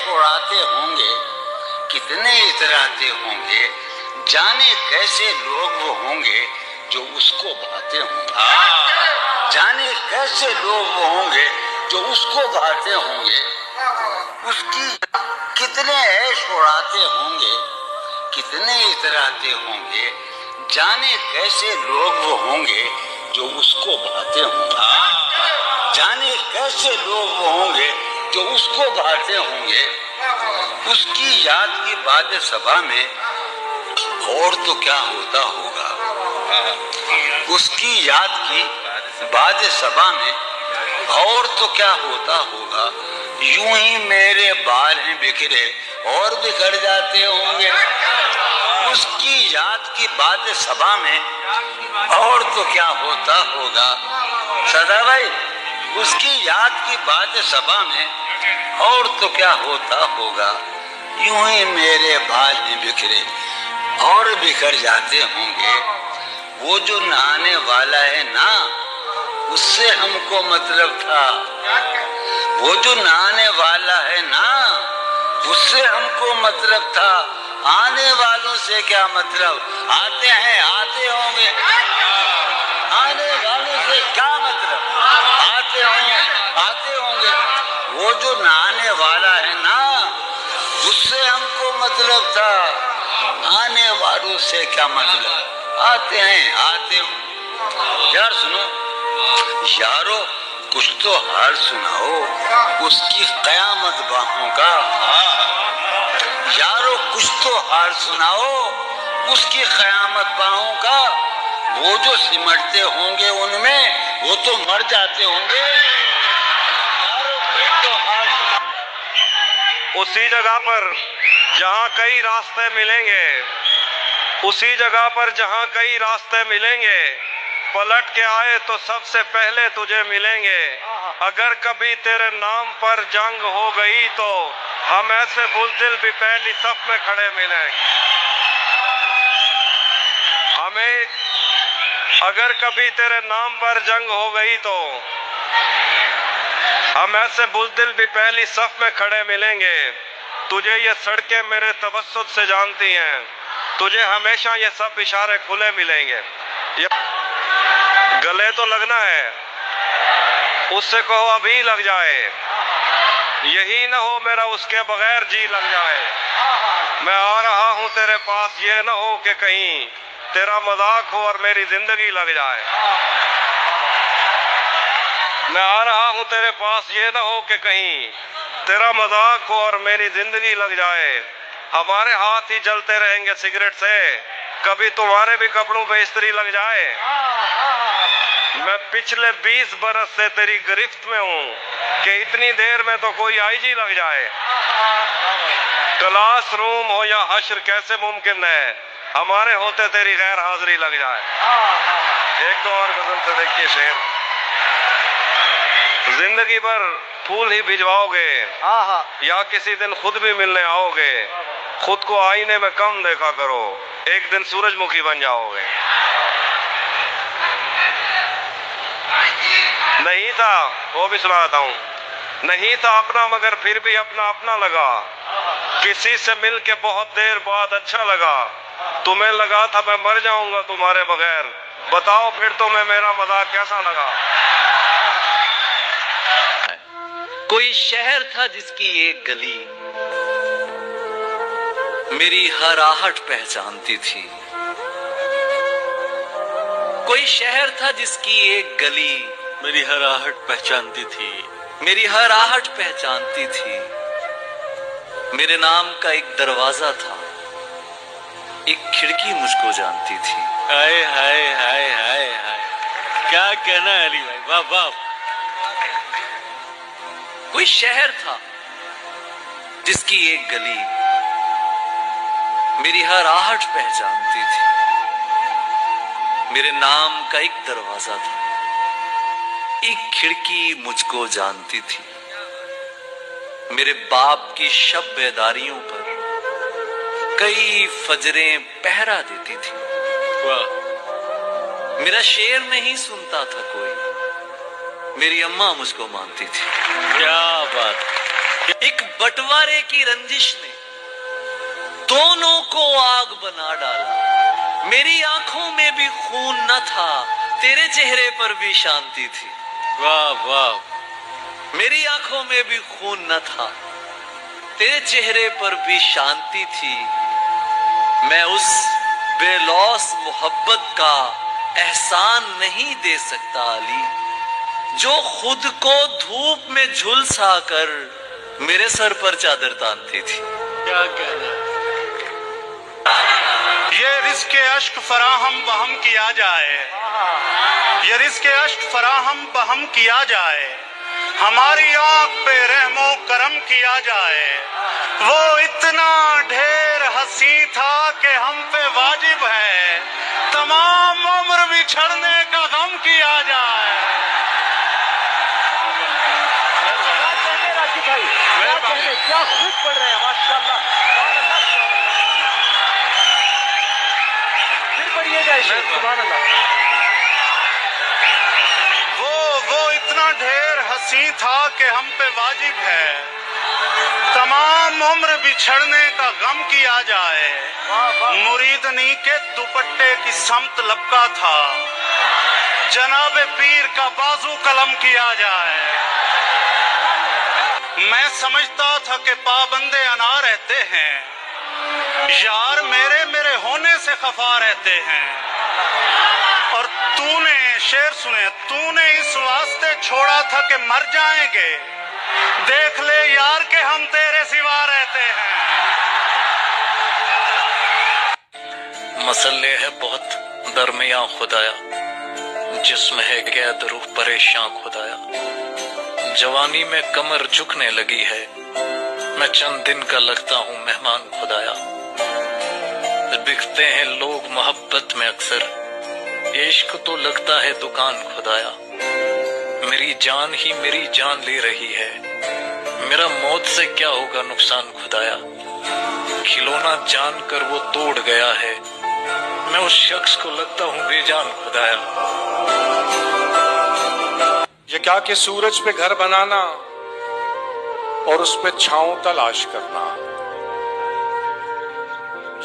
उड़ाते होंगे, कितने इतराते होंगे, जाने कैसे लोग वो होंगे जो उसको भाते होंगे। जाने कैसे लोग वो होंगे जो उसको भाते होंगे। उसकी कितने ऐश उड़ाते होंगे, कितने इतराते होंगे, जाने कैसे लोग वो होंगे जो उसको भाते होंगे। जाने कैसे लोग वो होंगे जो उसको भाते होंगे। उसकी याद की बाद सभा में और तो क्या होता होगा। उसकी याद की बाद सभा में और तो क्या होता होगा। यूं ही मेरे बाल हैं बिखरे और बिखर जाते होंगे। उसकी याद की बाद सभा में और तो क्या होता होगा। सदा भाई, उसकी याद की बाद सभा में और तो क्या होता होगा। यूं ही मेरे बाल हैं बिखरे और बिखर जाते होंगे। वो जो नहाने वाला है ना, उससे हमको मतलब था। वो जो नहाने वाला है ना, उससे हमको मतलब था। आने वालों से क्या मतलब, आते हैं आते होंगे। आने वालों से क्या मतलब, आते होंगे आते होंगे। वो जो नहाने वाला है ना, उससे हमको मतलब था। आने वालों से क्या मतलब, आते हैं आते होंगे। यार सुनो यारो, कुछ तो हाल सुनाओ उसकी कयामत बाहों का। यारो कुछ तो हाल सुनाओ उसकी कयामत बाहों का। वो जो सिमटते होंगे उनमें वो तो मर जाते होंगे। यारो कुछ तो हाल सुनाओ। उसी जगह पर जहाँ कई रास्ते मिलेंगे, उसी जगह पर जहाँ कई रास्ते मिलेंगे, पलट के आए तो सबसे पहले तुझे मिलेंगे। अगर कभी तेरे नाम पर जंग हो गई तो हम ऐसे बुज़दिल भी पहली सफ में खड़े मिलेंगे। हमें अगर कभी तेरे नाम पर जंग हो गई तो हम ऐसे बुज़दिल भी पहली सफ में खड़े मिलेंगे। तुझे ये सड़कें मेरे तवस्सुत से जानती हैं, तुझे हमेशा ये सब इशारे खुले मिलेंगे। ये गले तो लगना है, उससे कहो अभी लग जाए। यही ना हो मेरा उसके बगैर जी लग जाए। मैं आ रहा हूँ तेरे पास, ये ना हो कि कहीं तेरा मजाक हो और मेरी जिंदगी लग जाए। मैं आ रहा हूँ तेरे पास, ये ना हो कि कहीं तेरा मजाक हो और मेरी जिंदगी लग जाए। हमारे हाथ ही जलते रहेंगे सिगरेट से, कभी तुम्हारे भी कपड़ों पे इस्त्री लग जाए। मैं पिछले 20 बरस से तेरी गिरफ्त में हूँ कि इतनी देर में तो कोई आईजी लग जाए। क्लास रूम हो या हश्र कैसे मुमकिन है हमारे होते तेरी गैर हाजिरी लग जाए। एक दो और गजल से देखिए शेर। जिंदगी भर फूल ही भिजवाओगे या किसी दिन खुद भी मिलने आओगे। खुद को आईने में कम देखा करो, एक दिन सूरजमुखी बन जाओगे। नहीं था, वो भी सुनाता हूँ। नहीं था अपना मगर फिर भी अपना अपना लगा। किसी से मिल के बहुत देर बाद अच्छा लगा। तुम्हें लगा था मैं मर जाऊंगा तुम्हारे बगैर, बताओ फिर तुम्हें मेरा मजाक कैसा लगा। कोई शहर था जिसकी एक गली मेरी हर आहट पहचानती थी। कोई शहर था जिसकी एक गली मेरी हर आहट पहचानती थी। मेरी हर आहट पहचानती थी। मेरे नाम का एक दरवाजा था, एक खिड़की मुझको जानती थी। हाय हाय हाय हाय हाय, क्या कहना है अली भाई, वाह वाह। कोई शहर था जिसकी एक गली मेरी हर आहट पहचानती थी। मेरे नाम का एक दरवाजा था, एक खिड़की मुझको जानती थी। मेरे बाप की शब बेदारियों पर कई फजरें पहरा देती थी। वाह। मेरा शेर नहीं सुनता था कोई, मेरी अम्मा मुझको मानती थी। क्या बात। एक बंटवारे की रंजिश ने दोनों को आग बना डाला। मेरी आंखों में भी खून न था, तेरे चेहरे पर भी शांति थी। वाह वाह। मेरी आंखों में भी खून न था, तेरे चेहरे पर भी शांति थी। मैं उस बेलौस मोहब्बत का एहसान नहीं दे सकता अली, जो खुद को धूप में झुलसा कर मेरे सर पर चादर तानती थी। क्या कहना। ये रिज़्क़ अश्क फराहम बहम किया जाए, ये रिज़्क़ अश्क फराहम बहम किया जाए, हमारी आंख पे रहमो करम किया जाए। वो इतना ढेर हंसी था कि हम पे वाजिब है तमाम उम्र बिछड़ने का गम किया जाए। क्या खूब पढ़ रहे हैं माशाल्लाह। फिर पढ़िएगा सुभान अल्लाह। वो इतना ढेर हंसी था कि हम पे वाजिब है तमाम उम्र बिछड़ने का गम किया जाए। मुरीदनी के दुपट्टे की समत लपका था, जनाब पीर का बाजू कलम किया जाए। मैं समझता था कि पाबंदे अना रहते हैं, यार मेरे होने से खफा रहते हैं। और तूने शेर सुने, तूने इस वास्ते छोड़ा था कि मर जाएंगे, देख ले यार के हम तेरे सिवा रहते हैं। मसले है बहुत दरमियां खुदाया, जिस्म है कैद रूह परेशान खुदाया। जवानी में कमर झुकने लगी है, मैं चंद दिन का लगता हूँ मेहमान खुदाया। बिकते हैं लोग मोहब्बत में अक्सर, इश्क तो लगता है दुकान खुदाया। मेरी जान ही मेरी जान ले रही है, मेरा मौत से क्या होगा नुकसान खुदाया। खिलौना जानकर वो तोड़ गया है, मैं उस शख्स को लगता हूँ बेजान खुदाया। ये क्या कि सूरज पे घर बनाना और उस पे छांव तलाश करना।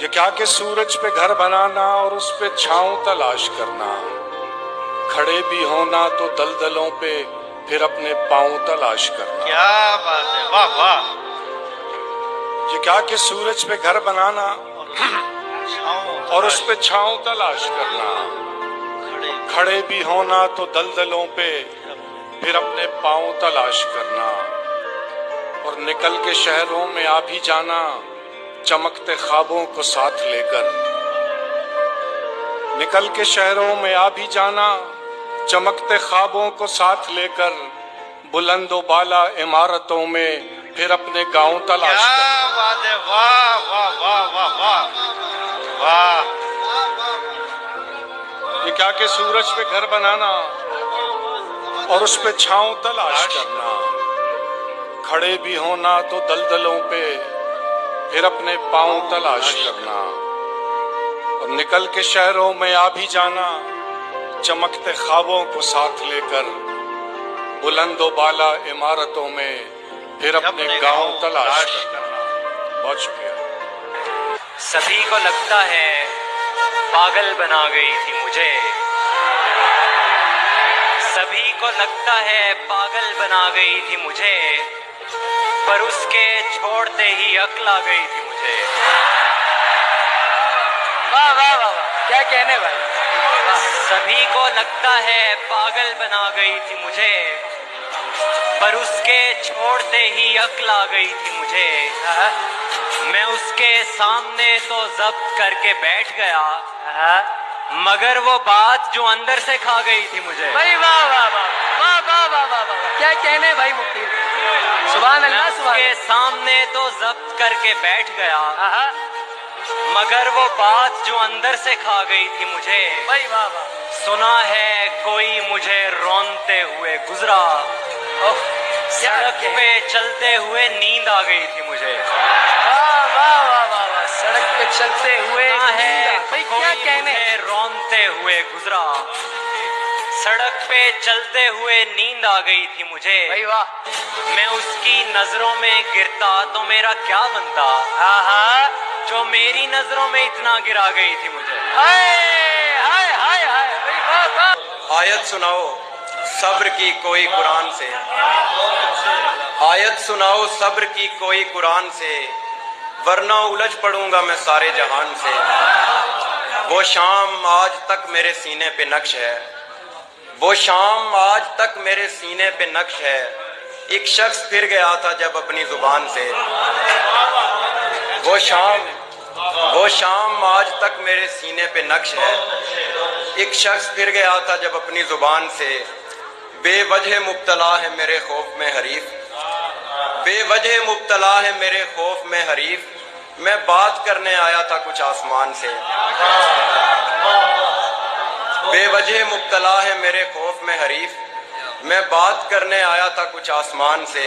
ये क्या कि सूरज पे घर बनाना और उस पे छांव तलाश करना। खड़े भी होना तो दलदलों पे फिर अपने पांव तलाश करना। क्या बात है, वाह वाह। ये क्या कि सूरज पे घर बनाना और उस पे छांव तलाश करना। खड़े भी होना तो दलदलों पे फिर अपने पांव तलाश करना। और निकल के शहरों में आ भी जाना, चमकते ख्वाबों को साथ लेकर। निकल के शहरों में आ भी जाना, चमकते ख्वाबों को साथ लेकर। बुलंदो बाला इमारतों में फिर अपने गांव तलाश करना। क्या बात है, वाह वाह वाह वाह वाह वाह। ये क्या कि सूरज पे घर बनाना और उस पे छांव तलाश करना। खड़े भी होना तो दलदलों पे फिर अपने पांव तलाश करना। और निकल के शहरों में आ भी जाना, चमकते ख्वाबों को साथ लेकर। बुलंदो बाला इमारतों में फिर अपने गांव तलाश करना। बहुत शुक्रिया। सभी को लगता है पागल बना गई थी मुझे, सभी को लगता है पागल बना गई थी मुझे, पर उसके छोड़ते ही अक्ल आ गई थी मुझे। वाह वाह वाह वाह, क्या कहने भाई। सभी को लगता है पागल बना गई थी मुझे, पर उसके छोड़ते ही अक्ल आ गई थी मुझे। मैं उसके सामने तो जब्त करके बैठ गया, मगर वो बात जो अंदर से खा गई थी मुझे। भाई वाह वाह वाह वाह वाह वाह वाह वाह, क्या कहने भाई मुफ्ती। सुभान अल्लाह। सुभान उसके सामने तो जब्त करके बैठ गया, मगर वो बात जो अंदर से खा गई थी मुझे। भाई वाह वाह। सुना है कोई मुझे रोनते हुए गुजरा, सड़क पे चलते हुए नींद आ गई थी मुझे। वाह वाह वाह वाह वाह, सड़क पे चलते हुए सुना है भाई कोई क्या कहने। मुझे रोनते हुए गुजरा, सड़क पे चलते हुए नींद आ गई थी मुझे। भाई वाह। मैं उसकी नजरों में गिरता तो मेरा क्या बनता, जो मेरी नजरों में इतना गिरा गई थी मुझे। हाय हाय हाय हाय भाई वाह वाह। आयत सुनाओ सब्र की कोई कुरान से, आयत सुनाओ सब्र की कोई कुरान से, वरना उलझ पड़ूंगा मैं सारे जहान से। वो शाम आज तक मेरे सीने पे नक्श है, वो शाम आज तक मेरे सीने पे नक्श है। एक शख्स फिर गया था जब अपनी जुबान से, वो शाम आज तक मेरे सीने पे नक्श है। एक शख्स फिर गया था जब अपनी जुबान से, बेवजह मुब्तला है मेरे खौफ में हरीफ, बेवजह मुब्तला है मेरे खौफ में हरीफ। मैं बात करने आया था कुछ आसमान से, बेवजह मुब्तला है मेरे खौफ में हरीफ। मैं बात करने आया था कुछ आसमान से।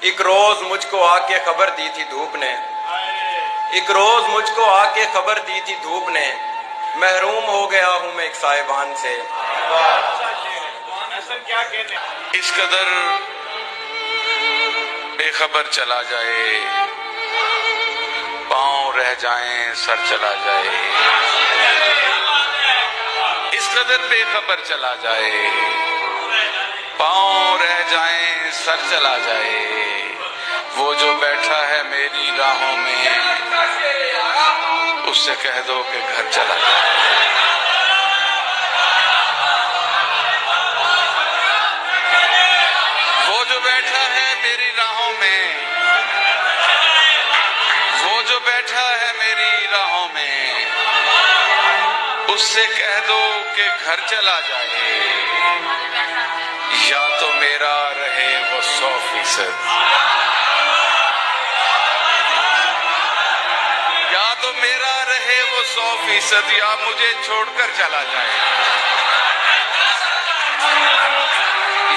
एक रोज मुझको आके खबर दी थी धूप ने, एक रोज मुझको आके खबर दी थी धूप ने। महरूम हो गया हूं मैं एक साहिबान से। इस कदर बेखबर चला जाए, पांव रह जाएं सर चला जाए। इस कदर बेखबर चला जाए, पांव रह जाएं सर चला जाए। वो जो बैठा है मेरी राहों में, उससे कह दो कि घर चला जाए। वो जो बैठा है मेरी राहों में, वो जो बैठा है मेरी राहों में, उससे कह दो कि घर चला जाए। या तो मेरा रहे वो 100%, या तो मेरा रहे वो 100%, या मुझे छोड़कर चला जाए।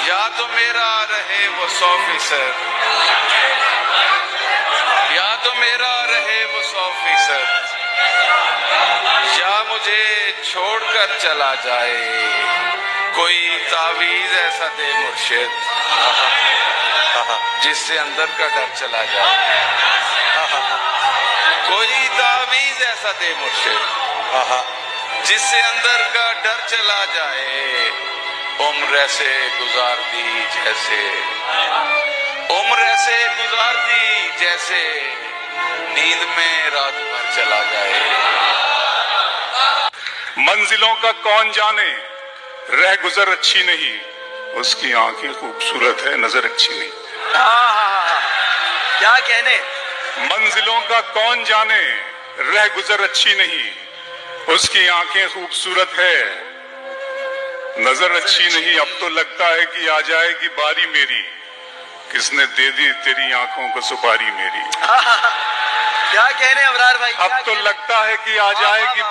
या तो मेरा रहे वो 100%, या तो मेरा रहे वो 100%, या मुझे छोड़कर चला जाए। कोई तावीज ऐसा दे मुर्शिद, जिससे अंदर का डर चला जाए। कोई तावीज ऐसा दे मुर्शिद, जिससे अंदर का डर चला जाए। उम्र ऐसे गुजार दी जैसे, उम्र ऐसे गुजार दी जैसे नींद में रात भर चला जाए। मंजिलों का कौन जाने, रह गुजर अच्छी नहीं, उसकी आंखें खूबसूरत है नजर अच्छी नहीं। क्या कहने। मंजिलों का कौन जाने, रह गुजर अच्छी नहीं, उसकी आंखें खूबसूरत है नजर अच्छी नहीं। अब तो लगता है कि आ जाएगी बारी मेरी, किसने दे दी तेरी आंखों को सुपारी मेरी। क्या कहने अबरार भाई। अब तो लगता है कि आ जाएगी